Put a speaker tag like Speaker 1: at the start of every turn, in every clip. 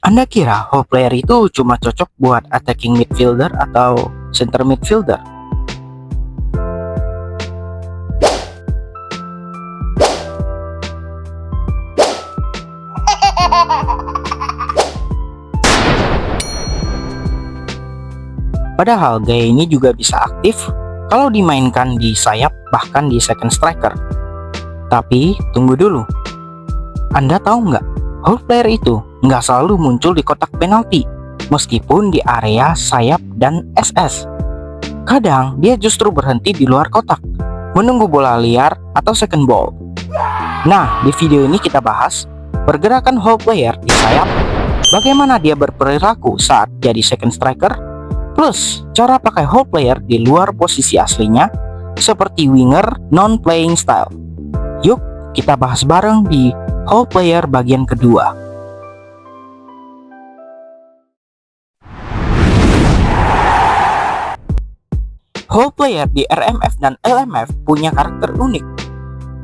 Speaker 1: Anda kira whole player itu cuma cocok buat attacking midfielder atau center midfielder? Padahal gaya ini juga bisa aktif kalau dimainkan di sayap bahkan di second striker. Tapi tunggu dulu, Anda tahu nggak, whole player itu nggak selalu muncul di kotak penalti meskipun di area sayap dan SS. Kadang dia justru berhenti di luar kotak, menunggu bola liar atau second ball. Nah, di video ini kita bahas pergerakan whole player di sayap, bagaimana dia berperilaku saat jadi second striker, plus cara pakai whole player di luar posisi aslinya seperti winger non-playing style. Yuk kita bahas bareng di whole player bagian kedua. Whole player di RMF dan LMF punya karakter unik.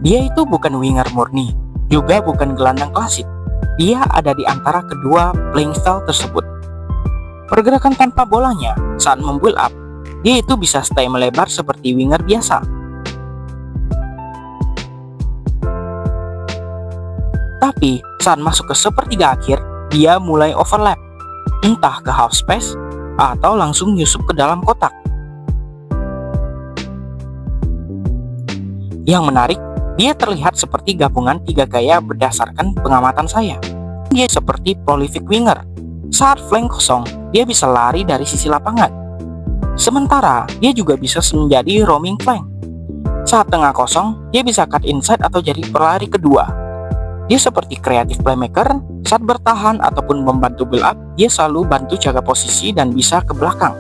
Speaker 1: Dia itu bukan winger murni, juga bukan gelandang klasik. Dia ada di antara kedua playing style tersebut. Pergerakan tanpa bolanya saat membuild up, dia itu bisa stay melebar seperti winger biasa. Tapi saat masuk ke sepertiga akhir, dia mulai overlap, entah ke half space atau langsung nyusup ke dalam kotak. Yang menarik, dia terlihat seperti gabungan tiga gaya berdasarkan pengamatan saya. Dia seperti prolific winger. Saat flank kosong, dia bisa lari dari sisi lapangan. Sementara, dia juga bisa menjadi roaming flank. Saat tengah kosong, dia bisa cut inside atau jadi pelari kedua. Dia seperti kreatif playmaker. Saat bertahan ataupun membantu build up, dia selalu bantu jaga posisi dan bisa ke belakang.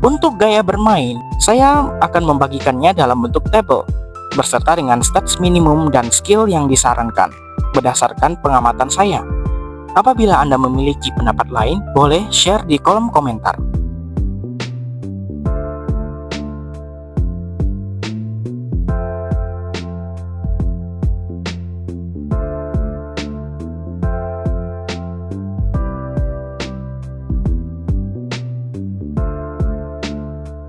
Speaker 1: Untuk gaya bermain, saya akan membagikannya dalam bentuk tabel, beserta dengan stats minimum dan skill yang disarankan, berdasarkan pengamatan saya. Apabila Anda memiliki pendapat lain, boleh share di kolom komentar.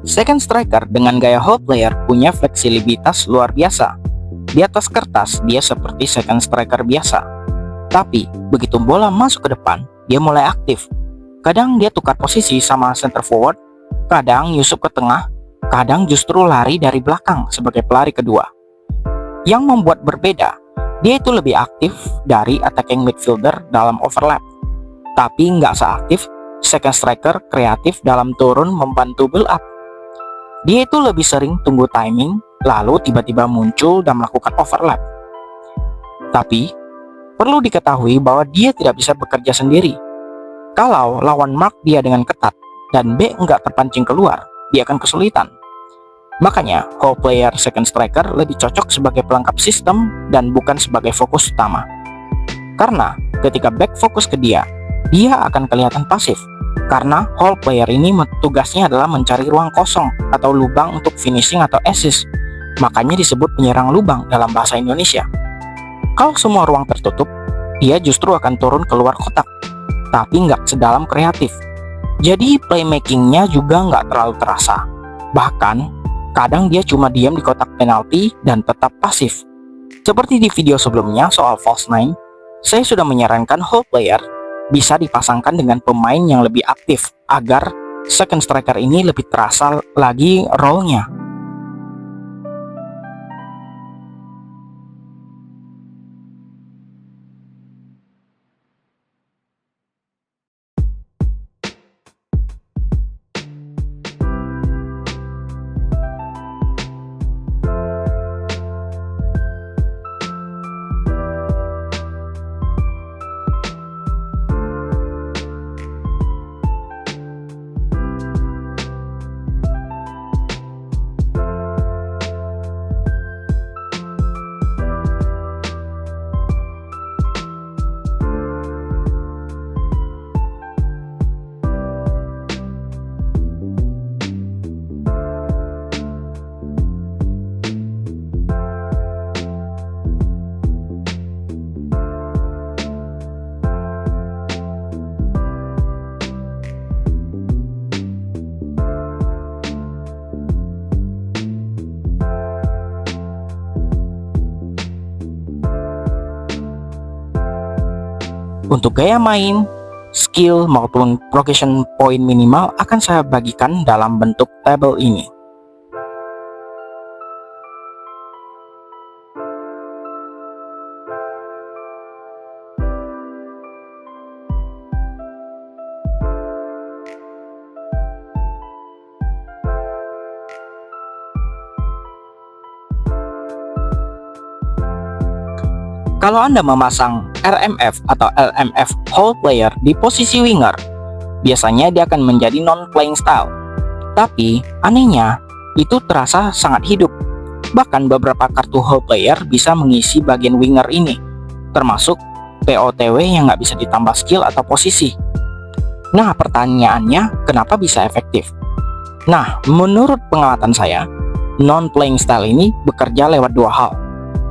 Speaker 1: Second striker dengan gaya whole player punya fleksibilitas luar biasa. Di atas kertas, dia seperti second striker biasa. Tapi, begitu bola masuk ke depan, dia mulai aktif. Kadang dia tukar posisi sama center forward, kadang nyusup ke tengah, kadang justru lari dari belakang sebagai pelari kedua. Yang membuat berbeda, dia itu lebih aktif dari attacking midfielder dalam overlap. Tapi nggak seaktif second striker kreatif dalam turun membantu build up. Dia itu lebih sering tunggu timing, lalu tiba-tiba muncul dan melakukan overlap. Tapi, perlu diketahui bahwa dia tidak bisa bekerja sendiri. Kalau lawan mark dia dengan ketat, dan B nggak terpancing keluar, dia akan kesulitan. Makanya, whole player second striker lebih cocok sebagai pelengkap sistem dan bukan sebagai fokus utama. Karena, ketika back fokus ke dia akan kelihatan pasif. Karena whole player ini tugasnya adalah mencari ruang kosong atau lubang untuk finishing atau assist. Makanya disebut penyerang lubang dalam bahasa Indonesia. Kalau semua ruang tertutup, dia justru akan turun keluar kotak, tapi nggak sedalam kreatif. Jadi playmakingnya juga nggak terlalu terasa. Bahkan, kadang dia cuma diam di kotak penalti dan tetap pasif. Seperti di video sebelumnya soal false nine, saya sudah menyarankan whole player bisa dipasangkan dengan pemain yang lebih aktif agar second striker ini lebih terasa lagi role-nya. Untuk gaya main, skill maupun progression point minimal akan saya bagikan dalam bentuk tabel ini. Kalau Anda memasang RMF atau LMF Hole Player di posisi winger, biasanya dia akan menjadi non-playing style. Tapi, anehnya, itu terasa sangat hidup. Bahkan beberapa kartu Hole Player bisa mengisi bagian winger ini, termasuk POTW yang nggak bisa ditambah skill atau posisi. Nah, pertanyaannya, kenapa bisa efektif? Nah, menurut pengamatan saya, non-playing style ini bekerja lewat dua hal.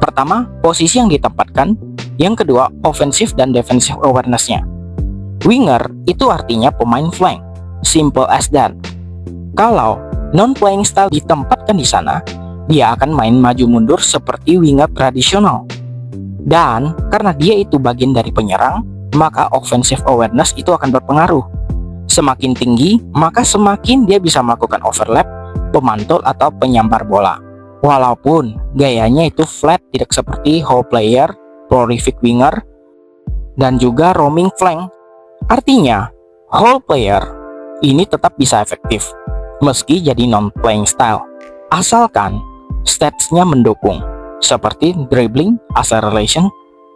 Speaker 1: Pertama, posisi yang ditempatkan. Yang kedua, offensive dan defensive awareness-nya. Winger itu artinya pemain flank. Simple as that. Kalau non-playing style ditempatkan di sana, dia akan main maju mundur seperti winger tradisional. Dan karena dia itu bagian dari penyerang, maka offensive awareness itu akan berpengaruh. Semakin tinggi, maka semakin dia bisa melakukan overlap, pemantul atau penyambar bola. Walaupun gayanya itu flat, tidak seperti Hole Player, prolific winger, dan juga roaming flank. Artinya, Hole Player ini tetap bisa efektif, meski jadi non-playing style, asalkan statsnya mendukung, seperti dribbling, acceleration,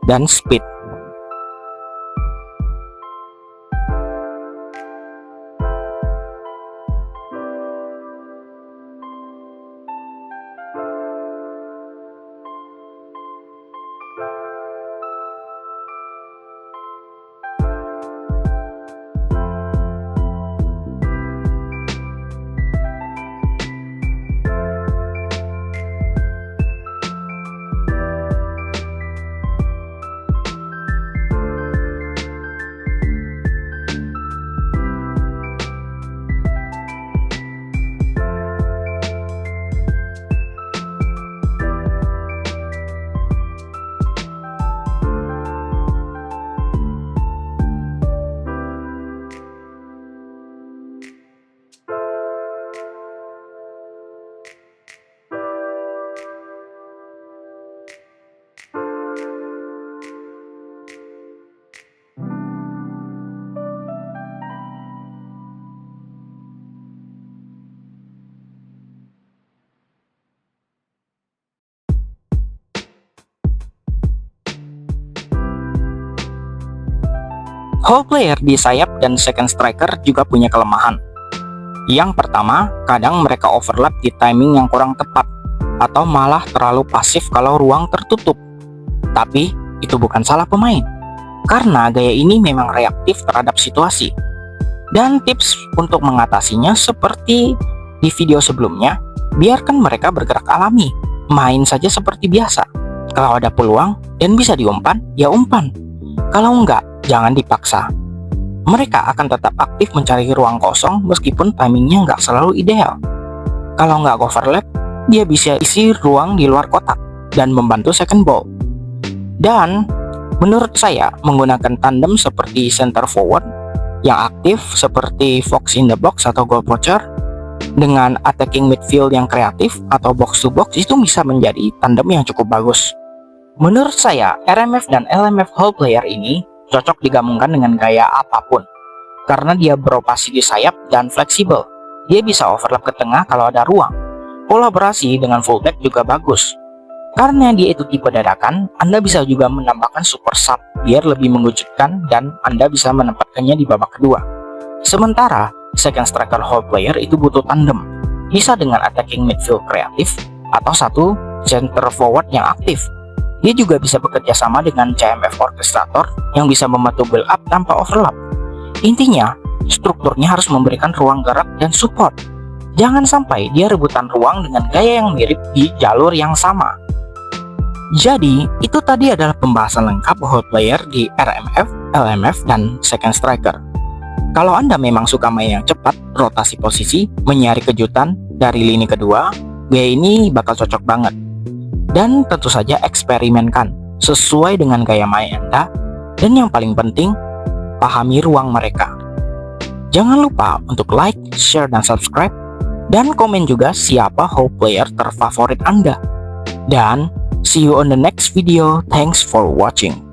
Speaker 1: dan speed. Hole Player di sayap dan second striker juga punya kelemahan. Yang pertama, kadang mereka overlap di timing yang kurang tepat, atau malah terlalu pasif kalau ruang tertutup. Tapi, itu bukan salah pemain, karena gaya ini memang reaktif terhadap situasi. Dan tips untuk mengatasinya seperti di video sebelumnya, biarkan mereka bergerak alami, main saja seperti biasa. Kalau ada peluang dan bisa diumpan, ya umpan. Kalau enggak, jangan dipaksa. Mereka akan tetap aktif mencari ruang kosong meskipun timingnya nggak selalu ideal. Kalau nggak overlap, dia bisa isi ruang di luar kotak dan membantu second ball. Dan menurut saya, menggunakan tandem seperti center forward yang aktif seperti Fox in the box atau goal poacher dengan attacking midfield yang kreatif atau box to box itu bisa menjadi tandem yang cukup bagus. Menurut saya, RMF dan LMF Hole Player ini cocok digabungkan dengan gaya apapun, karena dia beroperasi di sayap dan fleksibel. Dia bisa overlap ke tengah kalau ada ruang. Kolaborasi dengan fullback juga bagus. Karena dia itu tipe dadakan, Anda bisa juga menambahkan super sub biar lebih mengejutkan dan Anda bisa menempatkannya di babak kedua. Sementara, second striker Hole Player itu butuh tandem. Bisa dengan attacking midfield kreatif atau satu center forward yang aktif. Dia juga bisa bekerja sama dengan CMF orchestrator yang bisa membantu build up tanpa overlap. Intinya, strukturnya harus memberikan ruang gerak dan support. Jangan sampai dia rebutan ruang dengan gaya yang mirip di jalur yang sama. Jadi, itu tadi adalah pembahasan lengkap Hole Player di RMF, LMF, dan second striker. Kalau Anda memang suka main yang cepat, rotasi posisi, mencari kejutan dari lini kedua, gaya ini bakal cocok banget. Dan tentu saja eksperimenkan sesuai dengan gaya main Anda Dan yang paling penting, pahami ruang mereka. Jangan lupa untuk like, share, dan subscribe, dan komen juga siapa Hope player terfavorit Anda. Dan see you on the next video. Thanks for watching.